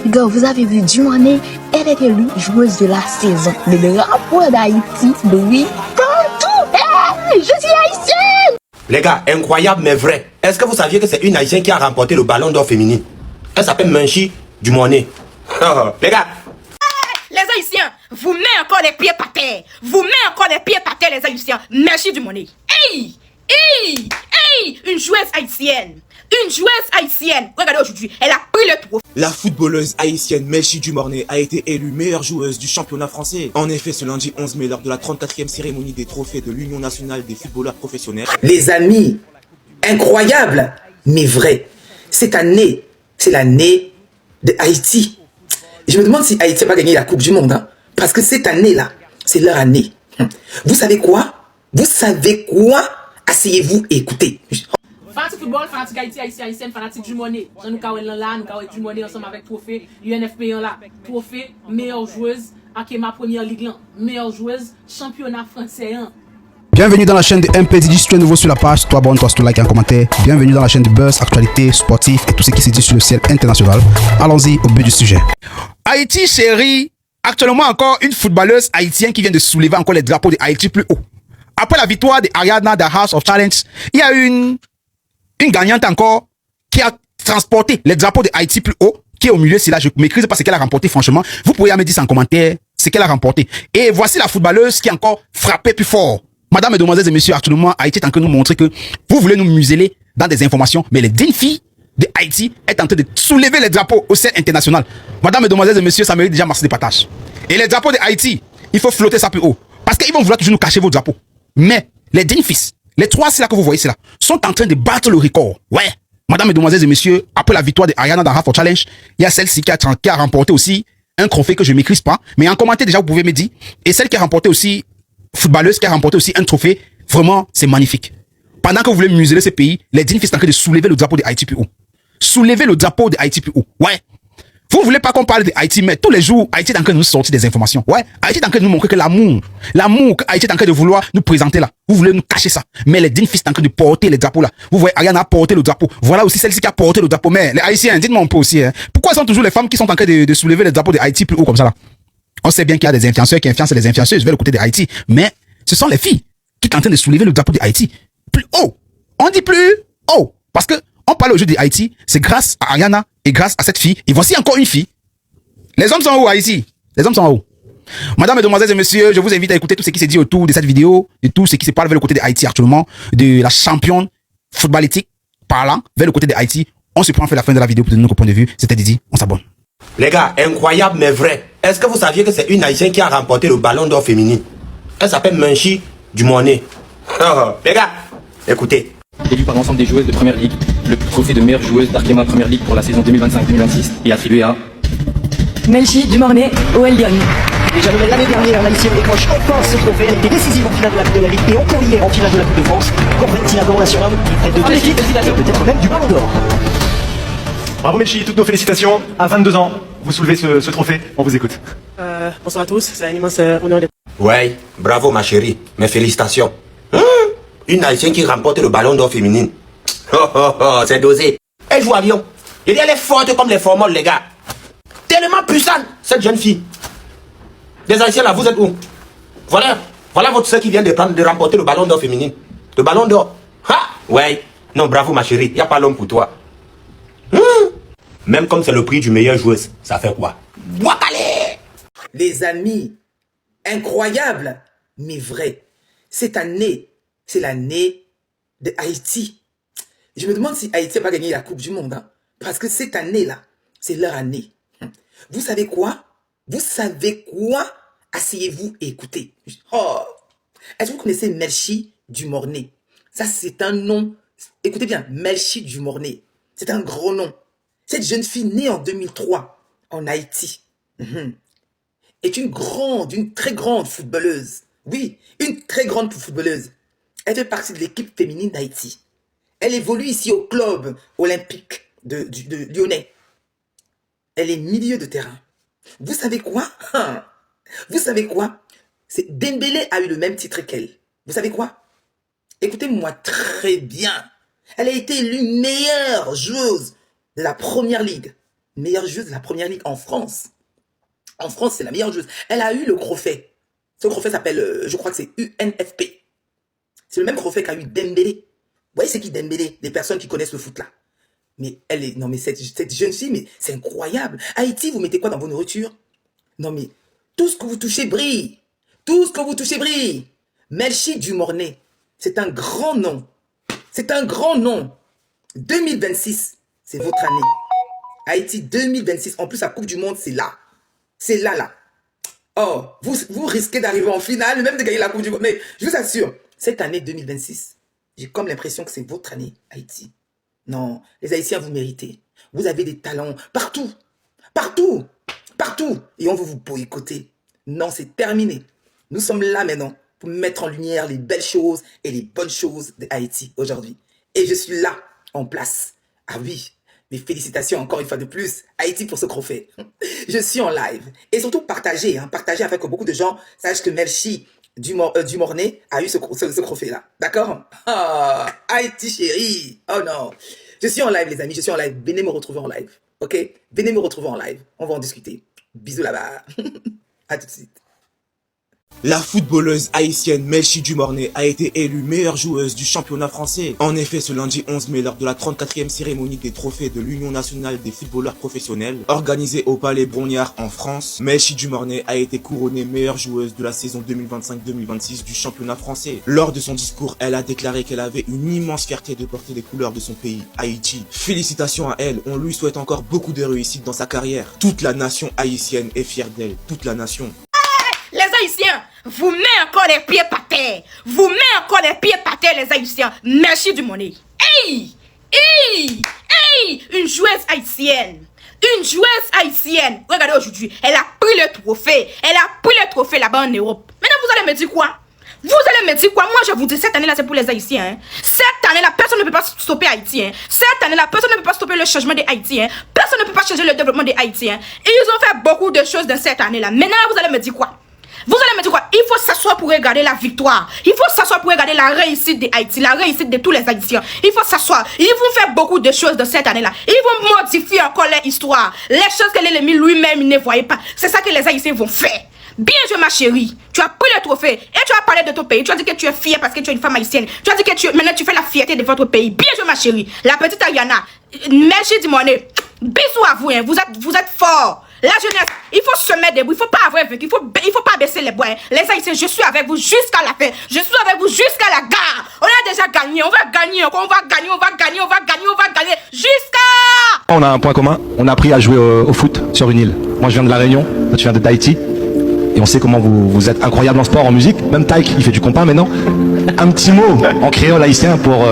Gars, vous avez vu Dumane, elle est élue joueuse de la saison. Le drapeau d'Haïti brille partout. Hey, je suis haïtienne. Les gars, incroyable mais vrai. Est-ce que vous saviez que c'est une haïtienne qui a remporté le ballon d'or féminin? Elle s'appelle Menchi Dumane. Les gars. Les Haïtiens, vous mettez encore les pieds par terre. Vous mettez encore les pieds par terre, les Haïtiens. Merci du monnaie. Hey! Hey! Hey! Une joueuse haïtienne. Une joueuse haïtienne. Regardez aujourd'hui, elle a pris le trophée. La footballeuse haïtienne Melchi Dumornay a été élue meilleure joueuse du championnat français. En effet, ce lundi 11 mai, lors de la 34e cérémonie des trophées de l'Union nationale des footballeurs professionnels. Les amis, incroyable, mais vrai. Cette année, c'est l'année de Haïti. Je me demande si Haïti va gagner la Coupe du Monde. Hein, parce que cette année-là, c'est leur année. Vous savez quoi? Vous savez quoi? Asseyez-vous et écoutez. Fanatique football, fanatique Haïti, haïtienne, fanatique du monnaie. Nous avons là, nous avons du monnaie ensemble avec trophée UNFP là. Trophée meilleure joueuse, ma première ligue là. Meilleure joueuse, championnat français. Bienvenue dans la chaîne de MPDJ. Si tu es nouveau sur la page, toi abonne-toi, toi like et un commentaire. Bienvenue dans la chaîne de buzz, actualité, sportif et tout ce qui se dit sur le ciel international. Allons-y au but du sujet. Haïti chérie, actuellement encore une footballeuse haïtienne qui vient de soulever encore les drapeaux de Haïti plus haut. Après la victoire de Ariana de House of Challenge, il y a une gagnante encore qui a transporté les drapeaux de Haïti plus haut, qui est au milieu. C'est là, je maîtrise pas ce qu'elle a remporté, franchement. Vous pourriez me dire en commentaire ce qu'elle a remporté. Et voici la footballeuse qui a encore frappé plus fort. Madame, mesdemoiselles et messieurs, actuellement, Haïti est en train de nous montrer que vous voulez nous museler dans des informations, mais les dignes filles de Haïti est en train de soulever les drapeaux au sein international. Madame, mesdemoiselles et messieurs, ça mérite déjà merci de partage. Et les drapeaux de Haïti, il faut flotter ça plus haut. Parce qu'ils vont vouloir toujours nous cacher vos drapeaux. Mais les dignes fils, les trois là que vous voyez là, sont en train de battre le record. Ouais. Madame, mesdemoiselles et messieurs, après la victoire de Ariana dans Half for Challenge, il y a celle-ci qui a remporté aussi un trophée que je ne maîtrise pas. Mais en commentaire déjà, vous pouvez me dire. Et celle qui a remporté aussi, footballeuse qui a remporté aussi un trophée, vraiment, c'est magnifique. Pendant que vous voulez museler ce pays, les dignes fils sont en train de soulever le drapeau de Haïti plus haut. Soulever le drapeau de Haïti plus haut. Ouais. Vous voulez pas qu'on parle de Haïti, mais tous les jours, Haïti est en train de nous sortir des informations. Ouais. Haïti est en train de nous montrer que l'amour que Haïti est en train de vouloir nous présenter là. Vous voulez nous cacher ça. Mais les dignes fils sont en train de porter les drapeaux là. Vous voyez, Ariana a porté le drapeau. Voilà aussi celle-ci qui a porté le drapeau. Mais les Haïtiens, dites-moi un peu aussi, hein. Pourquoi sont toujours les femmes qui sont en train de soulever les drapeaux de Haïti plus haut comme ça là? On sait bien qu'il y a des influenceurs qui influencent les influenceuses vers le côté de Haïti. Mais ce sont les filles qui sont en train de soulever le drapeau de Haïti plus haut. On dit plus haut. Parce que on parle aujourd'hui de Haïti, c'est grâce à Ariana et grâce à cette fille. Et voici encore une fille. Les hommes sont où, Haïti? Les hommes sont où? Madame, mesdemoiselles et messieurs, je vous invite à écouter tout ce qui s'est dit autour de cette vidéo, de tout ce qui se parle vers le côté de Haïti actuellement, de la championne footballistique parlant vers le côté de Haïti. On se prend à faire la fin de la vidéo pour donner notre point de vue. C'était Didi, on s'abonne. Les gars, incroyable mais vrai. Est-ce que vous saviez que c'est une haïtienne qui a remporté le ballon d'or féminin? Elle s'appelle Menchi Dumane. Les gars, écoutez. Élu par l'ensemble des joueuses de première ligue, le trophée de meilleure joueuse d'Arkema Première Ligue pour la saison 2025-2026 est attribué à Melchi Dumornay, OL Lyon. Déjà nommé l'année dernière, l'Haïtienne décroche enfin ce trophée. Elle était décisive en finale de la Coupe de la Ligue et encore hier en finale de la Coupe de France. Compétit un grand national qui près de 2 équipes et peut-être même du ballon d'or. Bravo Melchi, toutes nos félicitations. À 22 ans, vous soulevez ce trophée. On vous écoute. Bonsoir à tous, c'est un immense honneur d'être. Ouais, bravo ma chérie. Mes félicitations. Une haïtienne qui remporte le ballon d'or féminine. C'est dosé. Elle joue avion. Et elle est forte comme les formoles, les gars. Tellement puissante, cette jeune fille. Les haïtiens là, vous êtes où? Voilà votre soeur qui vient de remporter le ballon d'or féminine. Le ballon d'or. Ouais. Non, bravo ma chérie, il n'y a pas l'homme pour toi. Même comme c'est le prix du meilleur joueuse, ça fait quoi? Wakale! Les amis, incroyable, mais vrai. Cette année, c'est l'année de Haïti. Je me demande si Haïti va gagner la Coupe du Monde. Hein, parce que cette année-là, c'est leur année. Vous savez quoi? Vous savez quoi? Asseyez-vous et écoutez. Oh! Est-ce que vous connaissez Melchi Dumornay? Ça, c'est un nom. Écoutez bien, Melchi Dumornay. C'est un gros nom. Cette jeune fille née en 2003 en Haïti est une très grande footballeuse. Oui, une très grande footballeuse. Elle fait partie de l'équipe féminine d'Haïti. Elle évolue ici au club olympique de Lyonnais. Elle est milieu de terrain. Vous savez quoi? Vous savez quoi? Dembélé a eu le même titre qu'elle. Vous savez quoi? Écoutez-moi très bien. Elle a été élue meilleure joueuse de la première ligue. meilleure joueuse de la première ligue en France. En France, c'est la meilleure joueuse. Elle a eu le trophée. Ce trophée s'appelle, je crois que c'est UNFP. C'est le même trophée qu'a eu Dembélé. Vous voyez, c'est qui Dembélé? Des personnes qui connaissent le foot là. Mais elle est, non mais cette jeune fille, mais c'est incroyable. Haïti, vous mettez quoi dans vos nourritures? Non mais, tout ce que vous touchez brille. Tout ce que vous touchez brille. Melchi Dumornay, c'est un grand nom. C'est un grand nom. 2026, c'est votre année. Haïti 2026. En plus, la Coupe du Monde, c'est là. C'est là. Oh, vous risquez d'arriver en finale, même de gagner la Coupe du Monde. Mais je vous assure, cette année 2026, j'ai comme l'impression que c'est votre année, Haïti. Non, les Haïtiens, vous méritez. Vous avez des talents partout. Partout. Partout. Et on veut vous boycotter. Non, c'est terminé. Nous sommes là maintenant pour mettre en lumière les belles choses et les bonnes choses de Haïti aujourd'hui. Et je suis là, en place. Ah oui, mes félicitations encore une fois de plus, Haïti pour ce trophée. Je suis en live. Et surtout partagez, partagez afin que beaucoup de gens sachent que Melchi Dumornay a eu ce trophée-là. D'accord? Ah, Haïti chérie. Oh non. Je suis en live les amis, je suis en live. Venez me retrouver en live. Ok? Venez me retrouver en live. On va en discuter. Bisous là-bas. À tout de suite. La footballeuse haïtienne Melchi Dumornay a été élue meilleure joueuse du championnat français. En effet, ce lundi 11 mai, lors de la 34e cérémonie des trophées de l'Union nationale des footballeurs professionnels, organisée au Palais Brongniart en France, Melchi Dumornay a été couronnée meilleure joueuse de la saison 2025-2026 du championnat français. Lors de son discours, elle a déclaré qu'elle avait une immense fierté de porter les couleurs de son pays, Haïti. Félicitations à elle, on lui souhaite encore beaucoup de réussite dans sa carrière. Toute la nation haïtienne est fière d'elle, toute la nation. Les Haïtiens, vous mettez encore les pieds par terre. Vous mettez encore les pieds par terre, les Haïtiens. Melchi Dumornay. Hey! Une joueuse haïtienne. Une joueuse haïtienne. Regardez aujourd'hui, elle a pris le trophée. Elle a pris le trophée là-bas en Europe. Maintenant, vous allez me dire quoi? Vous allez me dire quoi? Moi, je vous dis, cette année-là, c'est pour les Haïtiens. Cette année-là, personne ne peut pas stopper Haïti. Cette année-là, personne ne peut pas stopper le changement des Haïtiens. Personne ne peut pas changer le développement des Haïtiens. Et ils ont fait beaucoup de choses dans cette année-là. Maintenant, vous allez me dire quoi? Vous allez me dire quoi? Il faut s'asseoir pour regarder la victoire. Il faut s'asseoir pour regarder la réussite de Haïti, la réussite de tous les Haïtiens. Il faut s'asseoir. Ils vont faire beaucoup de choses dans cette année-là. Ils vont modifier encore leur histoire. Les choses que l'ennemi lui-même ne voyait pas. C'est ça que les Haïtiens vont faire. Bien joué ma chérie. Tu as pris le trophée et tu as parlé de ton pays. Tu as dit que tu es fière parce que tu es une femme haïtienne. Tu as dit que maintenant tu fais la fierté de votre pays. Bien joué ma chérie. La petite Ariana. Melchi Dumornay. Bisous à vous. Vous êtes forts. La jeunesse, il faut se mettre debout, il faut pas avoir vaincu, il faut pas baisser les bras. Les Haïtiens, je suis avec vous jusqu'à la fin. Je suis avec vous jusqu'à la gare. On a déjà gagné, on va gagner, on va gagner jusqu'à... On a un point commun, on a appris à jouer au foot sur une île. Moi je viens de La Réunion, toi tu viens de Tahiti. Et on sait comment vous êtes incroyable en sport, en musique. Même Taïk, il fait du compas maintenant. Un petit mot en créole haïtien pour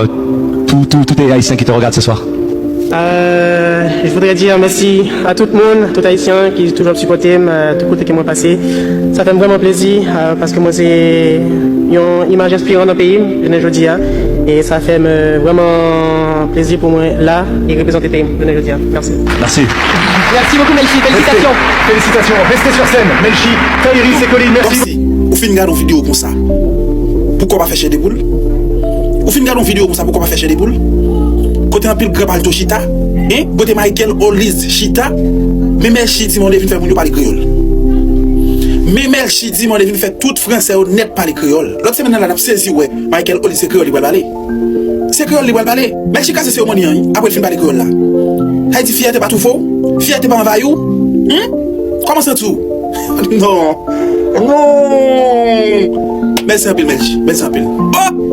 tous les Haïtiens qui te regardent ce soir. Je voudrais dire merci à tout le monde, tout Haïtien qui toujours supporté tout côté qui m'ont passé. Ça fait vraiment plaisir parce que moi c'est une image inspirante dans le pays, je ne dis pas. Et ça fait vraiment plaisir pour moi là et représenter le pays, je ne dis pas. Merci. Merci. Merci beaucoup Melchi, félicitations. Félicitations, restez sur scène. Melchi, Iris et Colline, merci. Ou fin regarde une vidéo comme ça. Pourquoi pas faire chez des boules? Ou fin regarde une vidéo comme ça, pourquoi pas faire chez des boules? Côté un pile grand Alto Chita, côté Michael Olise Chita, mais Melchi Dumornay vient faire mon parler créole. Mais Melchi Dumornay vient faire tout français honnête parler créole. L'autre semaine là, on a saisi ouais, Michael Olise c'est créole il va parler. C'est créole il va parler. Melchi casse cérémonie après il fin parler créole là. Ça dit fierté pas tout faux, fierté pas envahou. Comment ça tout? Non. Merci un peu Melchi, merci un peu. Oh!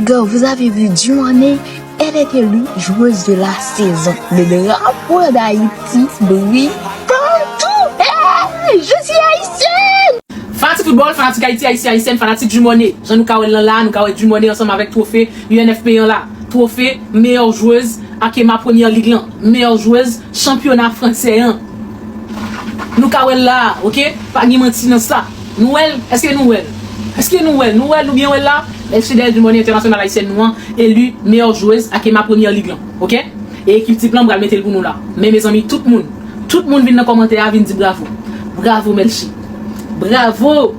Gars, vous avez vu Dumornay? Elle est élue joueuse de la saison. Le drapeau d'Haïti brille partout. Hey, je suis haïtienne. Fanatique football, fanatique Haïti, haïtienne, fanatique Dumornay. Jean nous kawel là, nous kawel Dumornay ensemble avec trophée UNFP là. Trophée meilleure joueuse Akema première ligue là. Meilleure joueuse championnat français. Nous kawel là, OK? Pas ni menti dans ça. Noël, est-ce que Noël? Est-ce que nous bien là? Melchi Dumornay international haïtienne nous élu meilleure joueuse à ma première ligue OK et équipe type là on va mettre pour nous là mais mes amis tout le monde vient dans commentaire vient dire bravo Melchi bravo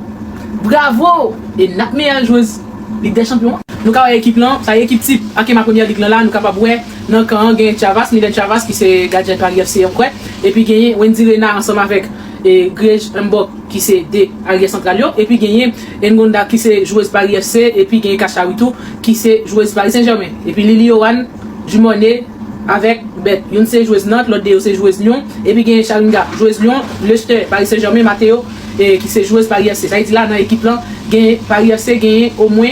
et notre meilleure joueuse Ligue des Champions nous avons équipe là ça équipe type à ma première ligue là nous capable ouais dans quand gain Chavas Milen Chavas qui c'est gardien Paris FC après et puis gagné Wendy Renard ensemble avec Greg Mbok qui c'est des arrière central et puis gagné Ngonda qui c'est joueuse Paris FC et puis gagné Kachawitou qui c'est joueuse Paris Saint-Germain et puis Lily Owan du Monet avec Beth, une c'est joueuse Nantes, l'autre c'est joueuse Lyon et puis gagné Chalinga joueuse Lyon, le Paris Saint-Germain Matteo et qui c'est joueuse Paris FC. Ça veut dire là dans l'équipe là gagné Paris FC gagné au moins.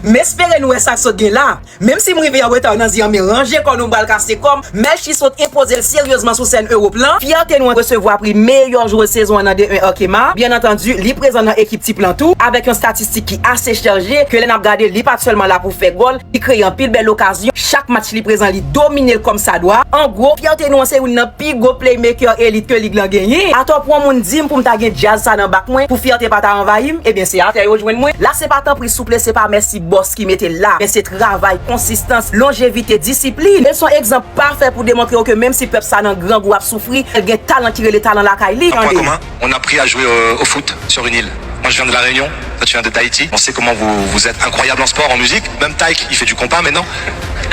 Mais espérez-nous ça saute bien là. Même si moi vais avoir dans Zian mais ranger quand nous bal casser comme Melchi saute imposer sérieusement sur scène européen. Fierté nous recevoir prix meilleur joueur saison en D1 Arkema. Bien entendu, li présent dans équipe type plan tout avec une statistique qui assez chargée que l'on a regardé li pas seulement là pour faire goal, il crée un pile belle occasion. Chaque match li présent li dominer comme ça doit. En gros, fierté nous c'est une plus gros playmaker élite que ligue gagné. À toi pour mon dim pour m'ta gen jazz ça dans bac moi pour fierté pas ta envahir. Et bien c'est à terre rejoindre moi. Là c'est pas tant pris souplesse, c'est pas merci boss qui mettait là, mais c'est travail, consistance, longévité, discipline. Elles sont exemples parfaits pour démontrer que même si peuple ça dans grand goût a souffrir, elle a talent qui le talent la Kaili. Un point commun, on a appris à jouer au foot sur une île. Moi je viens de la Réunion, toi tu viens de Tahiti. On sait comment vous êtes incroyable en sport, en musique. Même Taïk, il fait du compas maintenant.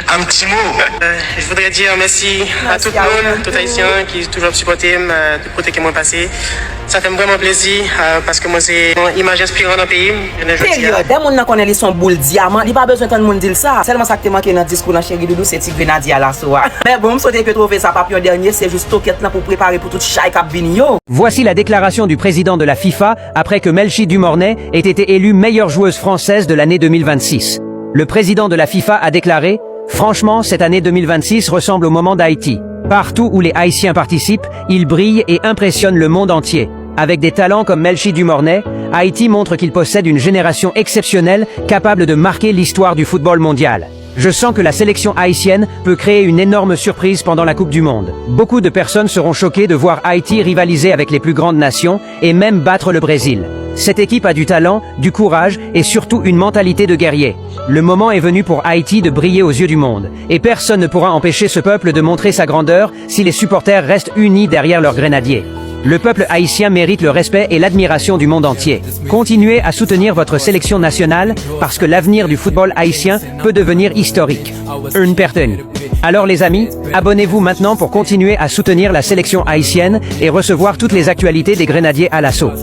Un petit mot. Je voudrais dire merci à tout le monde, tout haïtien qui toujours supporté du côté qui m'ont passé. Ça fait vraiment plaisir parce que moi c'est une image inspirante dans le pays. Période, des gens qui connaissent son boule diamant, il n'y a pas besoin de monde dire ça. Seulement ça qui manque dans le discours dans Chéri Doudou, c'est Tigre Nadia là soir. Mais bon, je souhaite que trouver ça papillon dernier, c'est juste toquette pour préparer pour toute chaque cap binio. Voici la déclaration du président de la FIFA après que Melchi Dumornay ait été élue meilleure joueuse française de l'année 2026. Le président de la FIFA a déclaré: franchement, cette année 2026 ressemble au moment d'Haïti. Partout où les Haïtiens participent, ils brillent et impressionnent le monde entier. Avec des talents comme Melchi Dumornay, Haïti montre qu'il possède une génération exceptionnelle capable de marquer l'histoire du football mondial. Je sens que la sélection haïtienne peut créer une énorme surprise pendant la Coupe du Monde. Beaucoup de personnes seront choquées de voir Haïti rivaliser avec les plus grandes nations et même battre le Brésil. Cette équipe a du talent, du courage et surtout une mentalité de guerrier. Le moment est venu pour Haïti de briller aux yeux du monde. Et personne ne pourra empêcher ce peuple de montrer sa grandeur si les supporters restent unis derrière leurs grenadiers. Le peuple haïtien mérite le respect et l'admiration du monde entier. Continuez à soutenir votre sélection nationale parce que l'avenir du football haïtien peut devenir historique. Une personne. Alors les amis, abonnez-vous maintenant pour continuer à soutenir la sélection haïtienne et recevoir toutes les actualités des Grenadiers à l'assaut.